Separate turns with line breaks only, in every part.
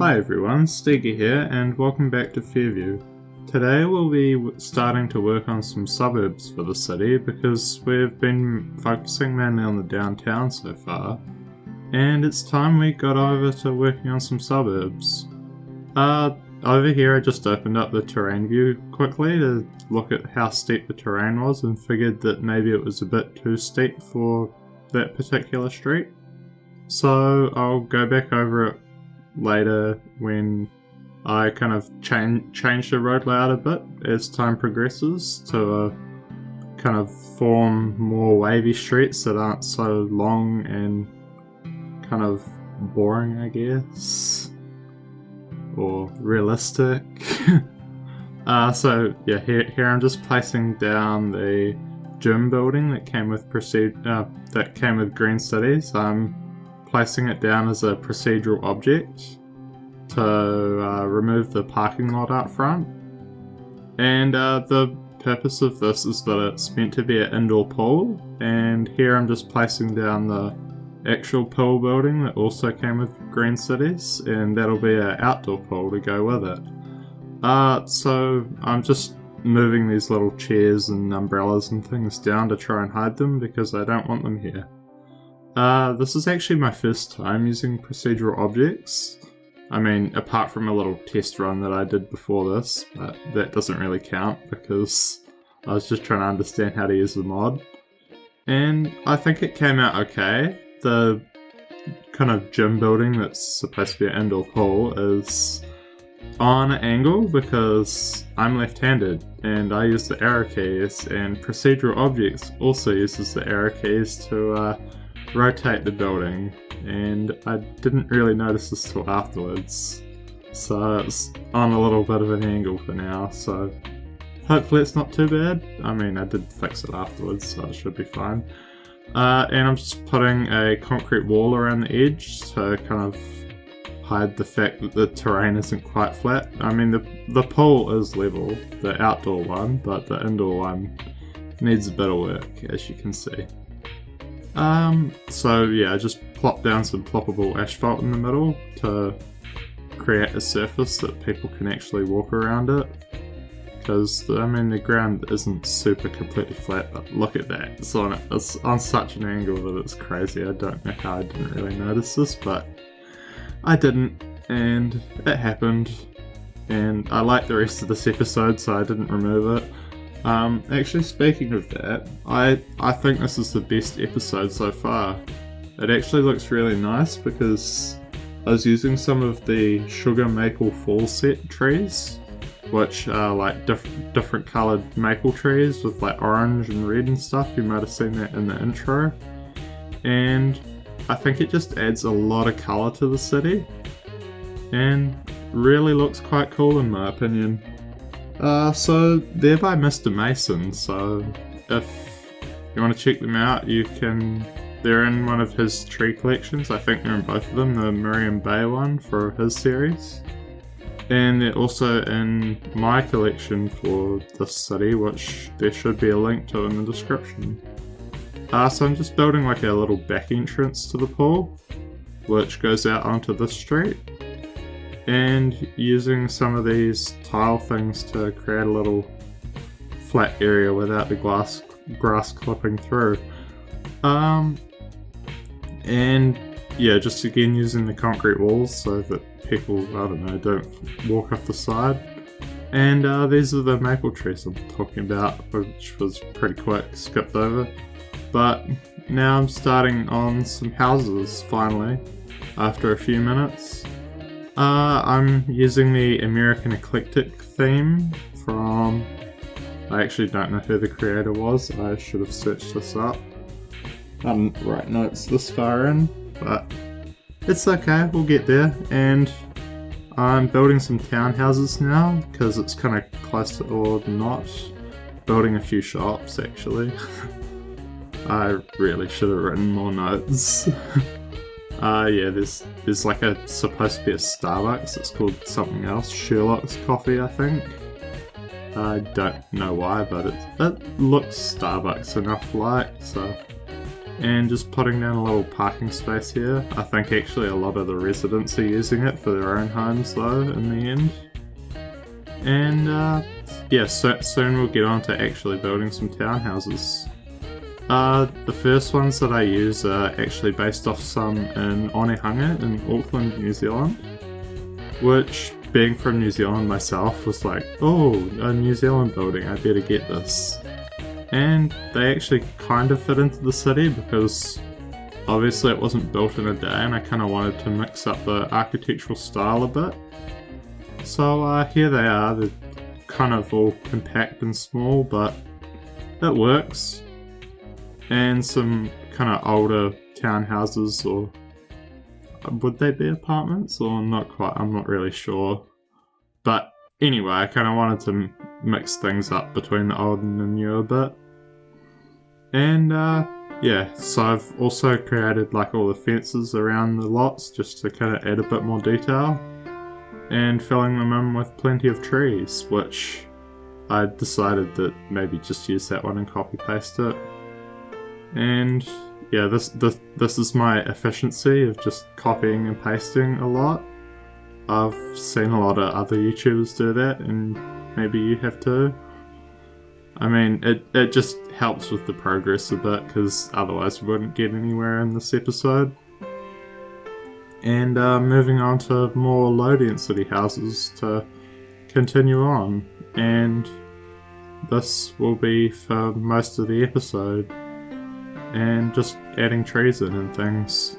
Hi everyone, Steegy here and welcome back to Fairview. Today we'll be starting to work on some suburbs for the city because we've been focusing mainly on the downtown so far, and it's time we got over to working on some suburbs. Over here I just opened up the terrain view quickly to look at how steep the terrain was and figured that maybe it was a bit too steep for that particular street. So I'll go back over it later when I kind of change the road layout a bit as time progresses to kind of form more wavy streets that aren't so long and kind of boring, I guess, or realistic. So yeah, here I'm just placing down the gym building that came with Green Cities. I'm placing it down as a procedural object to remove the parking lot out front. And the purpose of this is that it's meant to be an indoor pool, and here I'm just placing down the actual pool building that also came with Green Cities, and that'll be an outdoor pool to go with it. So I'm just moving these little chairs and umbrellas and things down to try and hide them because I don't want them here. This is actually my first time using procedural objects. I mean, apart from a little test run that I did before this, but that doesn't really count because I was just trying to understand how to use the mod. And I think it came out okay. The kind of gym building that's supposed to be an indoor pool is on an angle because I'm left-handed and I use the arrow keys, and procedural objects also uses the arrow keys to rotate the building, and I didn't really notice this till afterwards, so it's on a little bit of an angle for now, so hopefully it's not too bad. I mean, I did fix it afterwards, so it should be fine. And I'm just putting a concrete wall around the edge to kind of hide the fact that the terrain isn't quite flat. I mean, the pool is level, the outdoor one, but the indoor one needs a bit of work, as you can see. So yeah, I just plopped down some ploppable asphalt in the middle to create a surface that people can actually walk around it. Because, I mean, the ground isn't super completely flat, but look at that. It's on such an angle that it's crazy. I don't know how I didn't really notice this, but I didn't, and it happened. And I like the rest of this episode, so I didn't remove it. Actually, speaking of that, I think this is the best episode so far. It actually looks really nice because I was using some of the sugar maple fall set trees, which are like different coloured maple trees with like orange and red and stuff. You might have seen that in the intro. And I think it just adds a lot of colour to the city and really looks quite cool in my opinion. So they're by Mr. Mason, so if you want to check them out, they're in one of his tree collections. I think they're in both of them, the Miriam Bay one for his series. And they're also in my collection for this city, which there should be a link to in the description. So I'm just building like a little back entrance to the pool, which goes out onto this street. And using some of these tile things to create a little flat area without the grass clipping through. And yeah, just again using the concrete walls so that people, I don't know, don't walk off the side. And these are the maple trees I'm talking about, which was pretty quick, skipped over. But now I'm starting on some houses finally, after a few minutes. I'm using the American Eclectic theme from... I actually don't know who the creator was. I should have searched this up. I didn't write notes this far in, but it's okay, we'll get there. And I'm building some townhouses now, because it's kind of close to, or not, building a few shops actually. I really should have written more notes. Yeah, there's like supposed to be a Starbucks. It's called something else, Sherlock's Coffee, I think. I don't know why, but it looks Starbucks enough like, so and just putting down a little parking space here. I think actually a lot of the residents are using it for their own homes though in the end. And yeah, soon we'll get on to actually building some townhouses. The first ones that I use are actually based off some in Onehunga in Auckland, New Zealand, which, being from New Zealand myself, was like, oh, a New Zealand building, I better get this. And they actually kind of fit into the city because obviously it wasn't built in a day and I kind of wanted to mix up the architectural style a bit. So here they are, they're kind of all compact and small, but it works. And some kind of older townhouses, or would they be apartments or not quite, I'm not really sure. But anyway, I kind of wanted to mix things up between the old and the new a bit. And yeah, so I've also created like all the fences around the lots just to kind of add a bit more detail, and filling them in with plenty of trees, which I decided that maybe just use that one and copy paste it. And yeah, this is my efficiency of just copying and pasting a lot. I've seen a lot of other YouTubers do that, and maybe you have too. I mean, it just helps with the progress a bit, because otherwise we wouldn't get anywhere in this episode. And moving on to more low density houses to continue on, and this will be for most of the episode, and just adding trees in and things.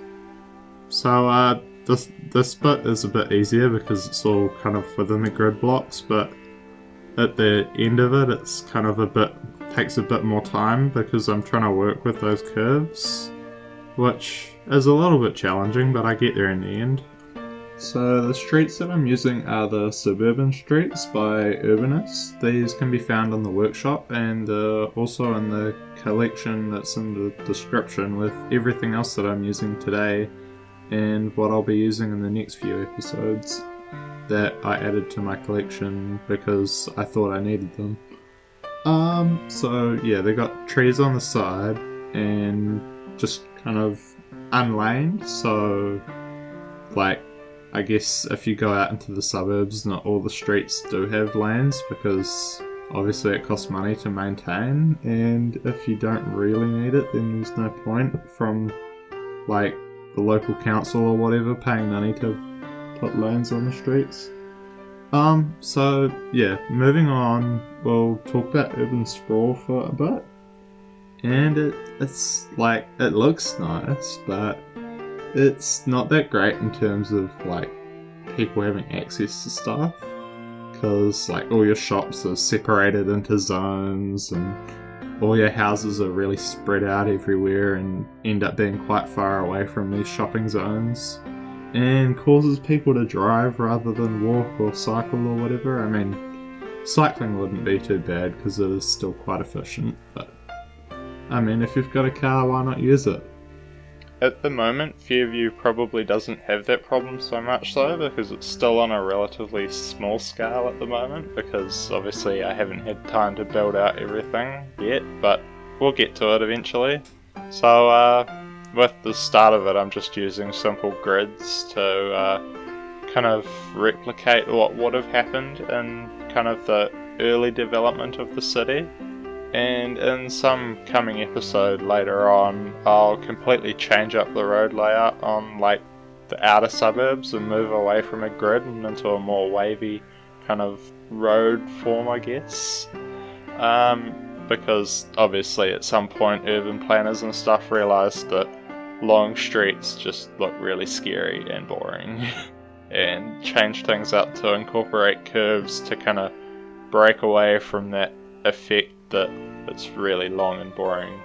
So this bit is a bit easier because it's all kind of within the grid blocks, but at the end of it, it's kind of takes a bit more time because I'm trying to work with those curves, which is a little bit challenging, but I get there in the end. So the streets that I'm using are the Suburban streets by Urbanists. These can be found on the workshop and also in the collection that's in the description with everything else that I'm using today and what I'll be using in the next few episodes that I added to my collection because I thought I needed them. So yeah, they got trees on the side and just kind of unlaned, so like I guess if you go out into the suburbs, not all the streets do have lanes because obviously it costs money to maintain, and if you don't really need it, then there's no point from like the local council or whatever paying money to put lanes on the streets. So yeah, moving on, we'll talk about urban sprawl for a bit. And it's like, it looks nice, but it's not that great in terms of like people having access to stuff, because like all your shops are separated into zones and all your houses are really spread out everywhere and end up being quite far away from these shopping zones, and causes people to drive rather than walk or cycle or whatever. I mean, cycling wouldn't be too bad because it is still quite efficient, but I mean, if you've got a car, why not use it? At the moment, Fairview probably doesn't have that problem so much though, because it's still on a relatively small scale at the moment, because obviously I haven't had time to build out everything yet, but we'll get to it eventually. So with the start of it, I'm just using simple grids to kind of replicate what would have happened in kind of the early development of the city. And in some coming episode later on, I'll completely change up the road layout on like the outer suburbs and move away from a grid and into a more wavy kind of road form, I guess. Because obviously at some point urban planners and stuff realised that long streets just look really scary and boring and changed things up to incorporate curves to kind of break away from that effect that it's really long and boring.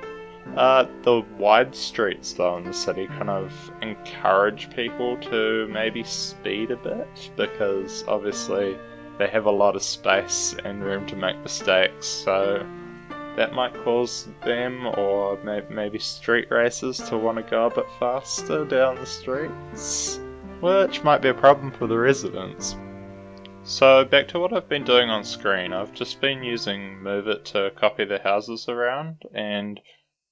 The wide streets though in the city kind of encourage people to maybe speed a bit, because obviously they have a lot of space and room to make mistakes, so that might cause them or maybe street racers to want to go a bit faster down the streets, which might be a problem for the residents. So back to what I've been doing on screen. I've just been using Move It to copy the houses around, and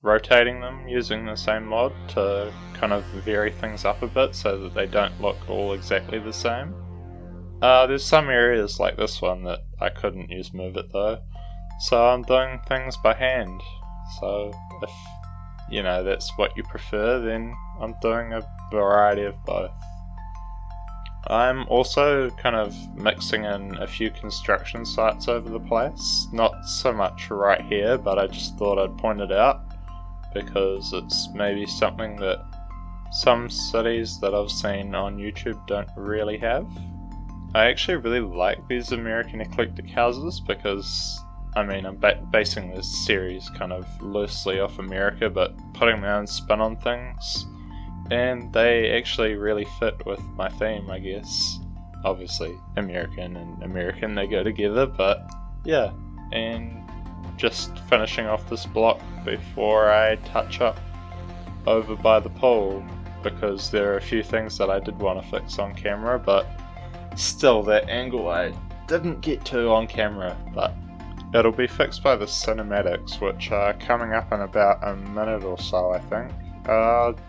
rotating them using the same mod to kind of vary things up a bit so that they don't look all exactly the same. There's some areas like this one that I couldn't use Move It though, so I'm doing things by hand. So if that's what you prefer, then I'm doing a variety of both. I'm also kind of mixing in a few construction sites over the place, not so much right here, but I just thought I'd point it out because it's maybe something that some cities that I've seen on YouTube don't really have. I actually really like these American eclectic houses because, I'm basing this series kind of loosely off America, but putting my own spin on things, and they actually really fit with my theme, I guess. Obviously, American and American, they go together, but yeah. And just finishing off this block before I touch up over by the pool, because there are a few things that I did want to fix on camera, but still, that angle I didn't get to on camera, but it'll be fixed by the cinematics, which are coming up in about a minute or so, I think.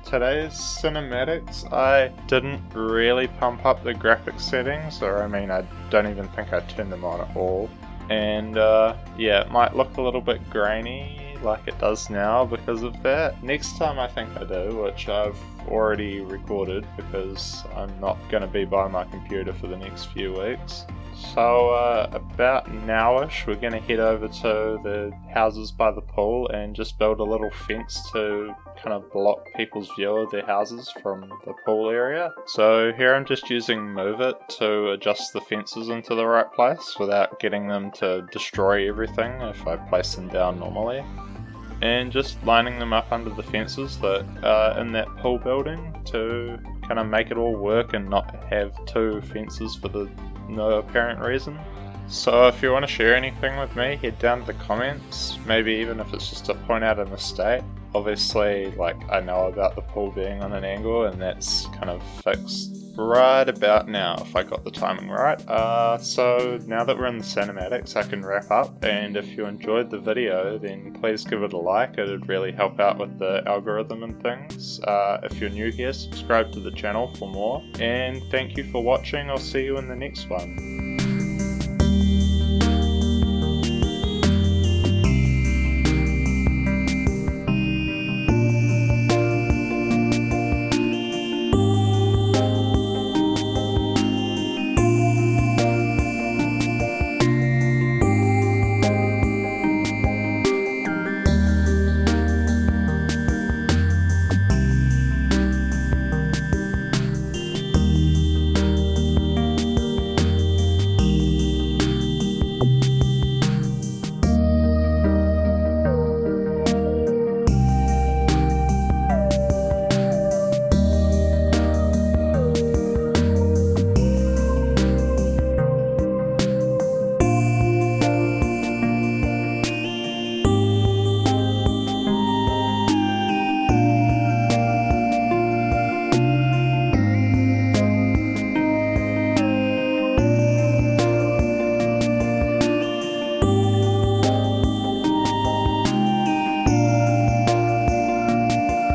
Today's cinematics, I didn't really pump up the graphics settings, or I don't even think I turned them on at all. And yeah, it might look a little bit grainy like it does now because of that. Next time I think I do, which I've already recorded because I'm not going to be by my computer for the next few weeks. So about nowish we're going to head over to the houses by the pool and just build a little fence to kind of block people's view of their houses from the pool area. So here I'm just using Move It to adjust the fences into the right place without getting them to destroy everything if I place them down normally. And just lining them up under the fences that are in that pool building to kind of make it all work and not have two fences for no apparent reason. So if you want to share anything with me, head down to the comments, maybe even if it's just to point out a mistake. Obviously, I know about the pool being on an angle, and that's kind of fixed right about now if I got the timing right. So now that we're in the cinematics, I can wrap up, and if you enjoyed the video, then please give it a like. It would really help out with the algorithm and things. If you're new here, subscribe to the channel for more, and thank you for watching. I'll see you in the next one.